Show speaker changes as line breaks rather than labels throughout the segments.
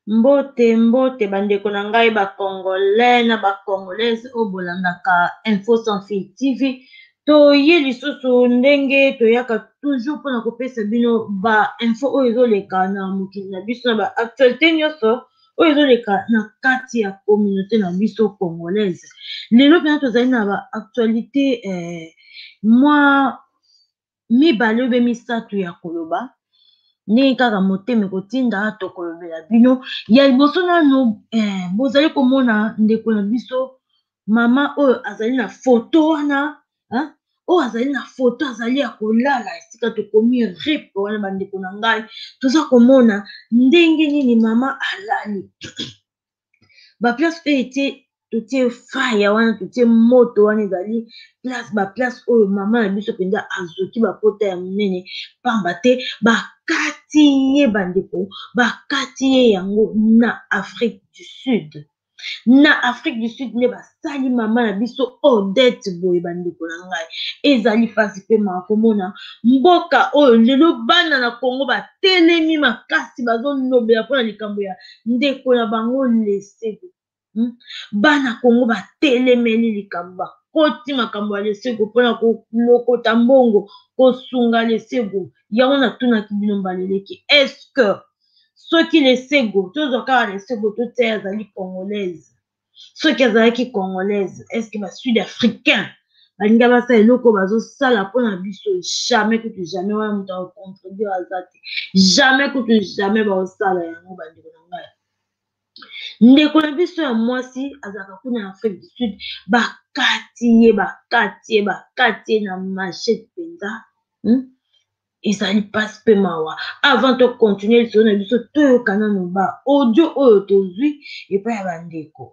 Mbote bandeko na ngai ba congolais na ba congolaise oyo bolandaka Info Sans Fil TV toye lisusu ndenge toyaka toujours mpona kopesa bino ba info oyo ezoleka na mokili na biso na ba actualité nyonso oyo ezoleka na kati ya communauté na biso congolaise. Lelo mpena tozali na ba actualité mwa mibale oyo misato ya koloba ndenge kaka motema kotinda tokolobela bino ya liboso nano bozali komona ndeko na biso mama oyo azali na foto wana oyo azali na foto azali ya kolala esika tokomi rip wana bandeko na ngai toza komona ndenge nini mama alali baplace oyo etie totie faya wana totie moto wana ezali place baplace oyo mama na biso mpenza azoki bapota ya monene pamba te bakati ye bandeko bakati ye yango na Afrique du Sud. Na Afrique du Sud nde basali mama na biso Odette boye bandeko na ngai ezali pasi pe makomona mboka oyo lelo bana na Congo batelemi makasi bazolobela mpona likambo ya ndeko na bango Lesego. Bana Congo batelemeli likambo bakoti makambo ya Lesego mpona kolokota mbongo kosunga Lesego yango natunaki bino mbaleleki eske soki Lesego tozwa kaka Lesego toteya azali congolaise soki azalaki congolaise eske ba sud africain balinga basala eloko bazosala mpona biso jamais kutu jamais wana moto akocontredire aza te jamais kutu jamais baosala yango bandeko na ngai ndeko na biso ya mwasi azalaka kuna na Afrique du Sud bakati ye na machete mpenza ezali pasi mpe mawa avant to continuer lisolo na biso toyoka nano ba audio oyo tozwi epai ya bandeko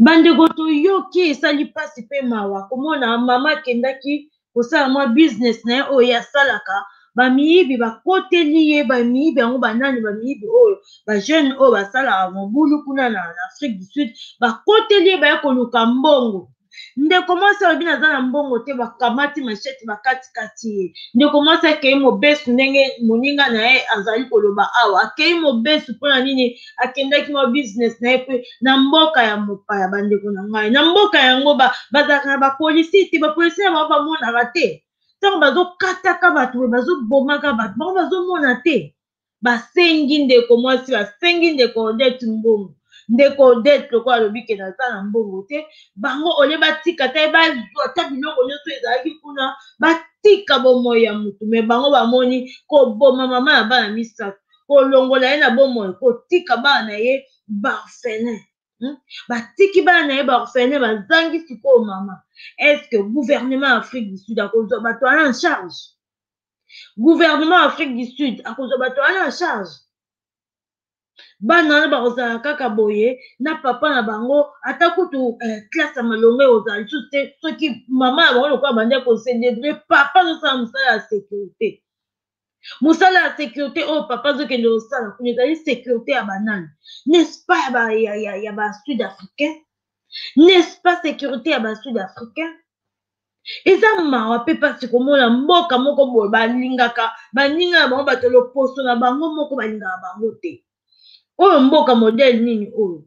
bandeko toyoki esali mpasi mpe mawa komona mama akendaki kosala mwa business na ye oyo asalaka bamiyibi bakoteli ye bamiyibi yango banani bamiyibi oyo bajeune oyo basalaka mobulu kuna na Afrique du Sud bakoteli ye baya koluka mbongo ndeko mwasi alobi naza na mbongo te bakamati masheti bakatikati ye ndeko mwasi akei mobesu ndenge moninga na ye azali koloba awa akei mobesu mpona nini akendaki mwa business na ye mpe na mboka ya mopaya bandeko na ngai na mboka yango bazalaka na bapolisi te bapolisi na bango bamonaka te ntango bazokataka bato boye bazobomaka bato bango bazomona te basengi ndeko mwasi basengi ndeko Odette mbongo ndeko Odette lokola alobi ke naza na mbongo te bango olie batika te bazwa ata biloko nyonso ezalaki kuna batika bomoi ya motu me bango bamoni koboma mama ya bana misato kolongola ye na bomoi kotika bana na ye baorphelin batiki bana na ye baorphelin bazangi sikoyo mama est-ce que gouvernement Afrique du Sud akozwa bato wana en charge gouvernement Afrique du Sud akozwa bato wana en charge bana wana bakozala kaka boye na papa na bango ata kutu classe ya malongo ozala lisusu te soki mama na bango lokola bandi kocelebre papa azosala mosala ya sécurité mosala ya sécurité oyo papa azokende kosala kuna ezali sécurité ya banani n'est-ce pas ya basud africain n'est-ce pas sécurité ya basud africain eza mawa mpe mpasi komona mboka moko boye balingaka baninga na bango bato loposo na bango moko balingaka bango te oyo mboka modele nini oyo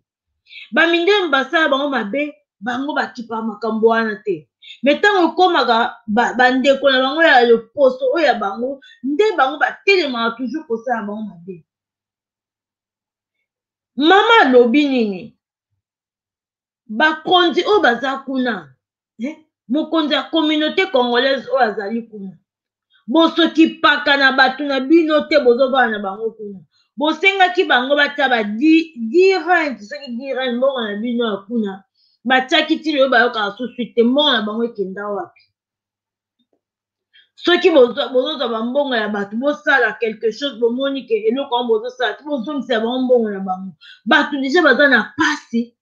bamindele basala bango mabe bango bakipa makambo wana te me ntango ekomaka bandeko na bango ya loposo oyo ya bango nde bango batelemaka toujours kosala bango mabe mama alobi nini bakonzi oyo baza kuna mokonzi ya communauté congolaise oyo azali kuna bosokipaka na bato na bino te bozovana na bango kuna bosengaki bango batia ba 10 rand soki 10 rand mbongo na bino ya kuna batiaki ti oyo bayokaka susu te mbongo na bango ekenda wapi soki bozozwa bambongo ya bato bosala quelque chose bomoni ke eloko yango bozosala ti bozongisa bango mbongo na bango bato deja baza na pasi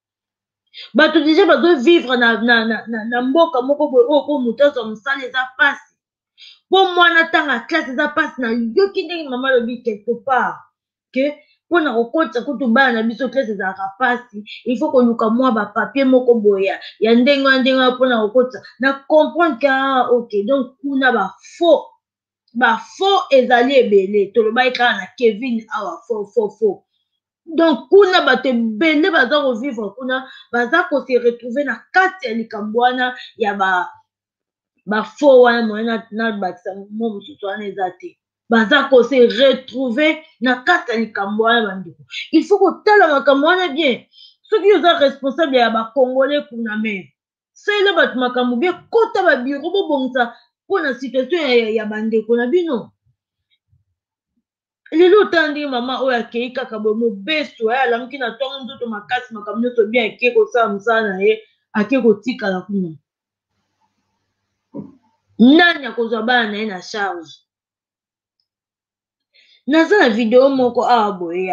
bato deja bazovivre na mboka moko boye oyo po moto azwa mosala eza pasi po mwana ntanga classe eza pasi na yoki ndenge mama alobi quelque part ke mpona kokotisa kutu bana na biso classe ezalaka pasi il faut koluka mwa bapapie moko boya ya ndenge wana ndenge wana mpona kokotisa na comprendre ka ok donc kuna bafaux ezali ebele tolobaki kaka na Kevin awa faux donc kuna bato ebele baza kovivre kuna baza kose retrouve na kati ya likambo wana ya bafaux wana moye na bakisa mo mosusu wana eza te baza kose retrouve na kati ya likambo wana bandeko il faut kotala makambo wana bien soki oza responsable ya bakongole kuna me salela bato makambo bien kota babiro bobongisa mpona situation ya bandeko na bino lelo otala ndenge mama oyo akei kaka boye mobesu alamuki na ntongo nzoto makasi makambo nyonso bien ake kosala mosala na ye ake kotikala kuna nani akozwa bana na ye na charge naza na video moko awa boye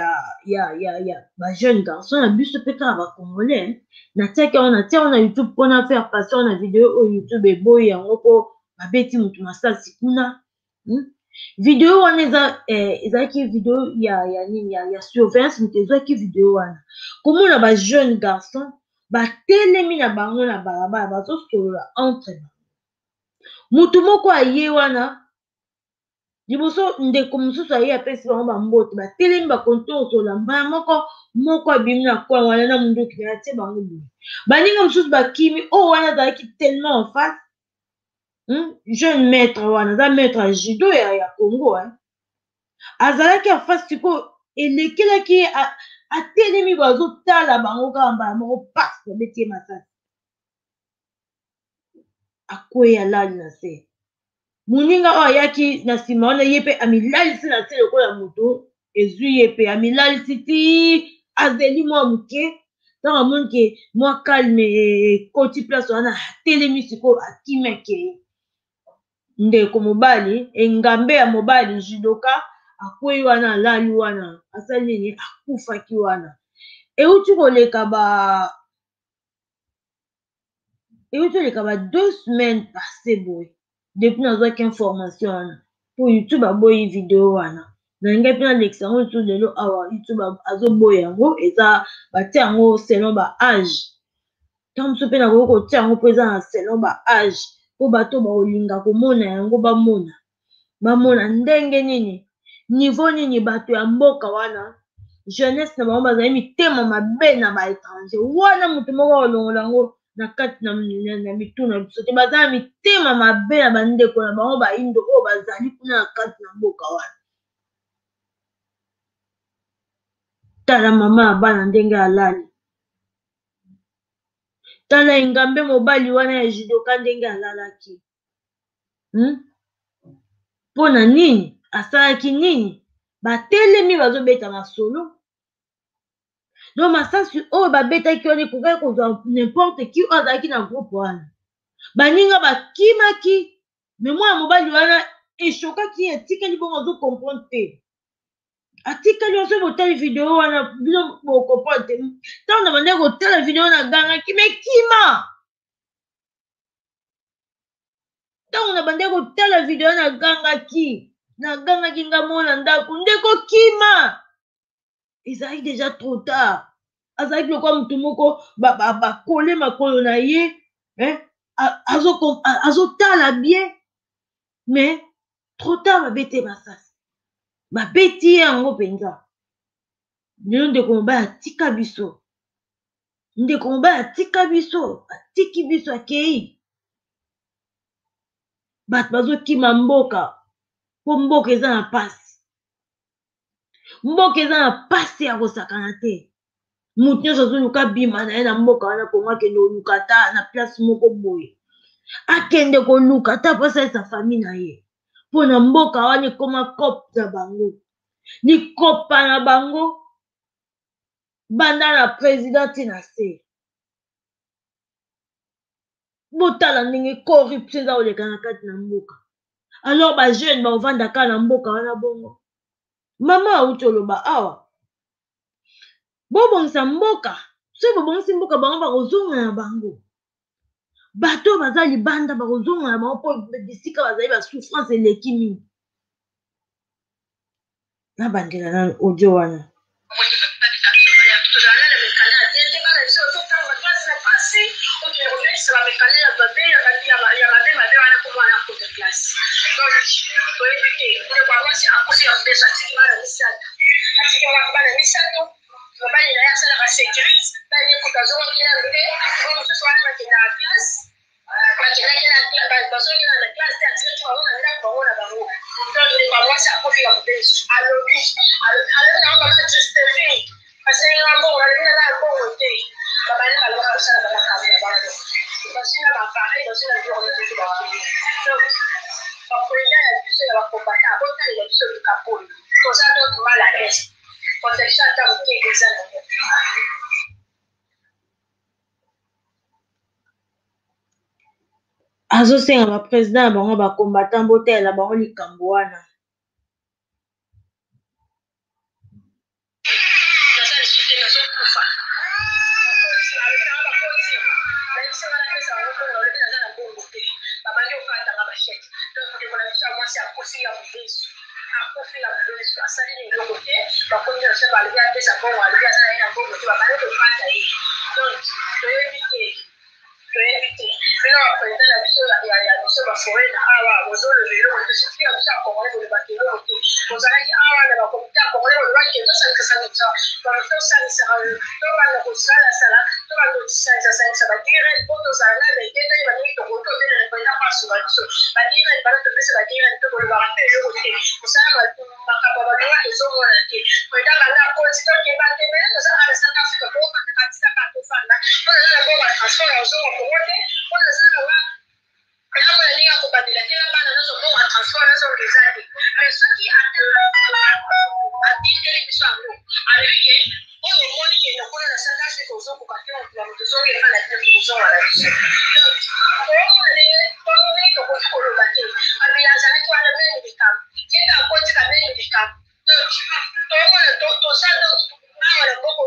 ya bajeune garçon na biso mpe kaka bacongolais natiaki yango natia yango na youtube mpona faire passer na video oyo youtube eboyi yango mpo babeti motu masasi kuna video wana ezalaki video ya surveillance moto ezwaki video wana komona bajeune garçon batelemi na bango na balabala bazosolola entre bango motu moko aye wana liboso ndeko mosusu aye apesi bango bambote batelemi bakonto osola mbala moko abimi na kola wana na munduki na atie bango boye baninga mosusu bakimi oyo wana azalaki tellement en face jeune maître wana aza maître ya judo ya Congo azalaki afasi sikoyo elekelaki atelemi bazotala bango kaka mbala moko pasi babeti ye masasi akwei alali na se moninga oyo ayaki na nsima wana ye mpe amilalisi na se lokola moto ezwi ye mpe amilalisi ti azeli mwa moke ntango amoni ke mwa kalme ekoti place wana atelemi sikoyo akimi akei ndeko mobali engambe ya mobali judoka akwei wana alali wana asali nini akufaki wana euti koleka ba 2 semaines pase boye depuis nazwaki information wana po youtube aboyi video wana nalingai mpe nalekisa yango tu lelo awa youtube azoboya yango eza batia yango selon ba age ntango mosusu mpe nakoki kotia yango mpo eza na selon ba age po bato bakolinga komona yango bamona ndenge nini niveau nini bato ya mboka wana jeunesse na bango bazali mitema mabe na baétranger wana moto moko alongola yango na kati na mitu na biso te baza na mitema mabe na bandeko na bango baindo oyo bazali kuna na kati na mboka wana tala mama ya bana ndenge alali tala engambe mobali wana ya judoka ndenge alalaki mpo na nini asalaki nini batelemi bazobeta masolo donc masasi oyo babetaki wana ekokaki kozwa nimporte ki oyo azalaki na groupe wana baninga bakimaki me mwana mobali wana eshokaki ye atikali bongo azokomprendre te atikali oso botali video wana bino bokomprendre te ntango na bandeki kotala video wana agangaki mekima ntango na bandeki kotala video wana nagangaki nga mona ndako ndeko kima ezalaki deja trop tard azalaki lokola motu moko bakole makolo na ye azotala bien mais trop tard babeti masasi babeti ye yango mpenza lelo ndeko mobali atika biso atiki biso akei bato bazokima mboka mpo mboka eza na pasi ya kosakana te moto nyonso azoluka bima na ye na mboka wana kongo akende koluka ata na place moko boye akende koluka ata po asalisa famille na ye mpo na mboka wana ekoma cope na bango likopa na bango banda na président ti na se botala ndenge corruption eza koleka na kati na mboka alors bajeune bakovanda kaka na mboka wana bongo mama auti oloba awa bobongisa mboka soki bobongisi mboka bango bakozonga na bango bato baza libanda bakozonga na bango mpo bisika bazali basouffrance eleki mingi nabandela na audio wana
mobali na ye asalaka sécurité bani kuta azongokina nde o mosusu wana bakendaka classe bazongina na classe te atireti bango na ndako bango na bango bamwasi akofika mobesu alobi nango baba justifie basenga mbongo nalobi na mbongo te babani baloba kosala bamakambo ya bango basinga bapareil basinga journée bapresident ya biso ya bakombata abotalela biso likaponi toza donc mal à l'aise protection ata moke eza nango
azosenga baprésident ya bango bakombata botalela bango likambo wana
biso badinga ni bana topesa badinga ni tokolo barape eloko te kosala makambo balonga ezomona te koetanga na konti tokeba te mene tozala na South Africa tokokanda katikaka tofanda mpona eza na bongo ya transport ya ozonga kongo te mpona eza na yango ya ndenge ya kobandela te na bana nyonso bongo ya transport nazonga eza te mais soki atindeli biso yango alobi ke oyo omoni kende kuna na South Africa ozokoka te mokila moto ozonga efa na te ozonga na biso toomona ndenge tondenge tokoki koloba te abila azalaki wana mene likambo kenda akotika mene likambo toomona toza awa na mboko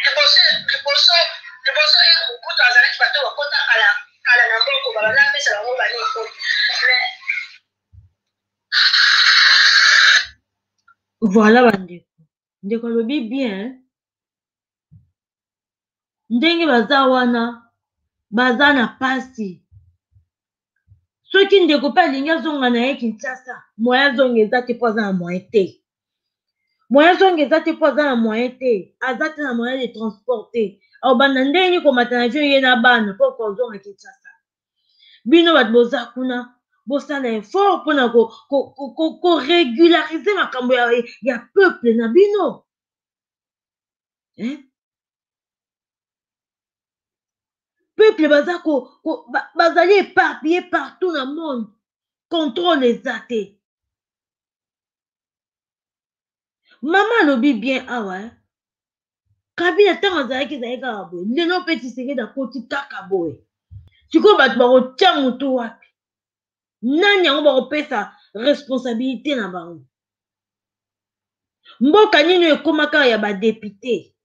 liboso ya mobutu azalaki bato bakota kala na mboko babanda pesa bango bani ekoti
Voilà bandeko. Ndeko alobi bien. Ndenge baza wana baza na pasi. Soki ndeko pe alingi azonga na ye Kinshasa, moyen azonga eza te mpo aza na moyen te. Moyen azonga eza te mpo aza na moyen te. Aza te na moyen de transport te. Abanda ndenge nini komata na avion ye na bana mpo kozonga Kinshasa. Bino bato boza kuna bosala effort mpona korégularize makambo ya peuple na bino. Peuple bazali éparpillé partout dans le monde. Contrôle eza te. Mama alobi bien awa. Kabila ntango azalaki kaka boye. Lelo mpe Tshisekedi akoti kaka boye. Sikoyo bato bakotia motu wapi? Nani yango bakopesa responsabilité na bango? Mboka nini ekomaka ya badepute?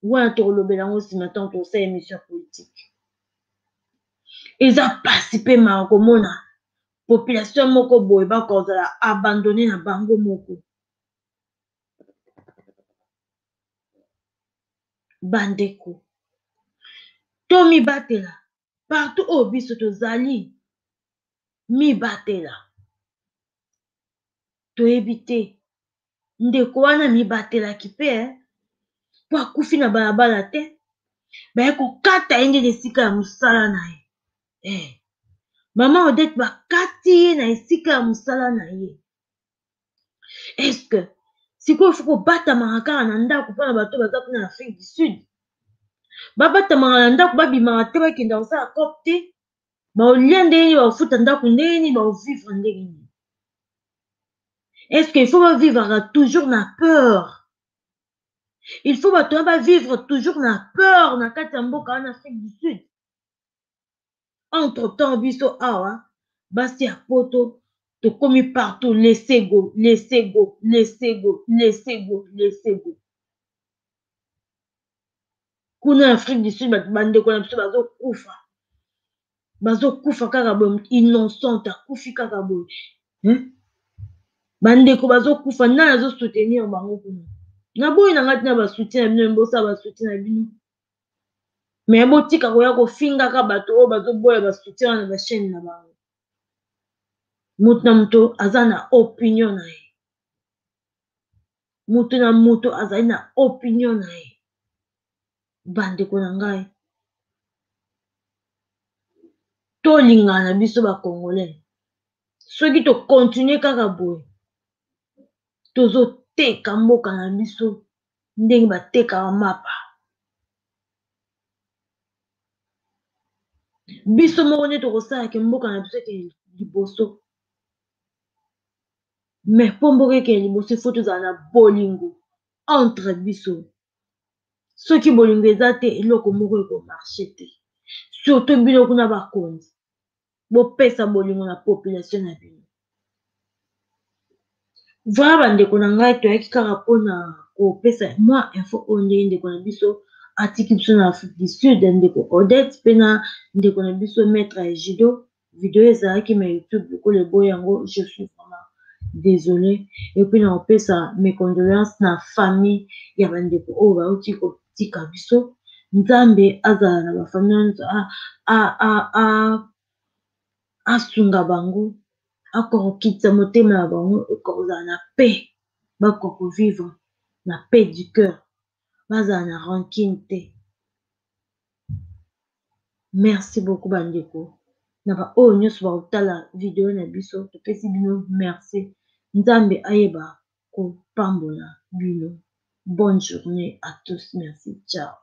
Wana tokolobela yango nsima ntango tosala émission politique. Eza pasi mpe maka komona population moko boye bakozala abandonné na bango moko. Bandeko to mibatela partout oyo biso tozali mibatela toyebi te ndeko wana mibatelaki mpe po akufi na balabala te baye kokata ye nde na esika ya mosala na ye. Mama Odette bakati ye na esika ya mosala na ye. Eske sikoyo fo kobatamaka kaka na ndako mpona bato baza kuna na Afrique du Sud? Babatamaka na ndako babimaka te bakenda kosala COP te? Baolia ndenge nini baofuta ndako ndenge nini baovivre ndenge nini? Est-ce qu'il faut vivre toujours na peur? Il faut bato vivre toujours na peur na kati ya mboka en Afrique du Sud. Entre temps biso awa basi ya poto tokomi partout laissez go. Kuna Afrique du Sud bandeko na biso bazokufa kaka boye innocente akufi kaka boye. Bandeko bazokufa nani azosoutenir bango kuna? Naboyi na ngati na basoutien na bino bosala basoutien na bino. Mais botika koya kofingaka bato oyo bazoboya basoutien wana bachaîne na bango. Moto na moto aza na opinion na ye. Moto na moto azali na opinion na ye. Bandeko na ngai tolingana na biso bakongolais. Soki tokontinue kaka boye tozoteka mboka na biso ndenge batekaka mapa. Biso moko nde tokosalaka mboka na biso ekende liboso. Mais mpo mboka ekende liboso ifo tozala na bolingo entre biso. Soki bolingo eza te eloko moko ekomarche te. Surtout bino kuna bakonzi bopesa bolingo na population na bino. Voilà bandeko na ngai toyaki kaka mpona kopesa mwa info oyo ndenge ndeko na biso atiki biso na Afrique du Sud. Ndeko Odette mpe na ndeko na biso maître Egido. Video ezalaki na YouTube lokola eboyi yango je suis vraiment désolé. Et puis na kopesa mes condoléances na famille ya bandeko oyo bauti kotika biso. Nzambe azala na bafamille nyonso asunga bango akorokitisa motema na bango ekozala na paix. Bakoko vivre na paix du cœur. Bazala na rancune te. Merci beaucoup bandeko. na baoyo nyonso bakotala video na biso topesi bino merci nzambe ayeba kopambola bino bonne journée à tous merci ciao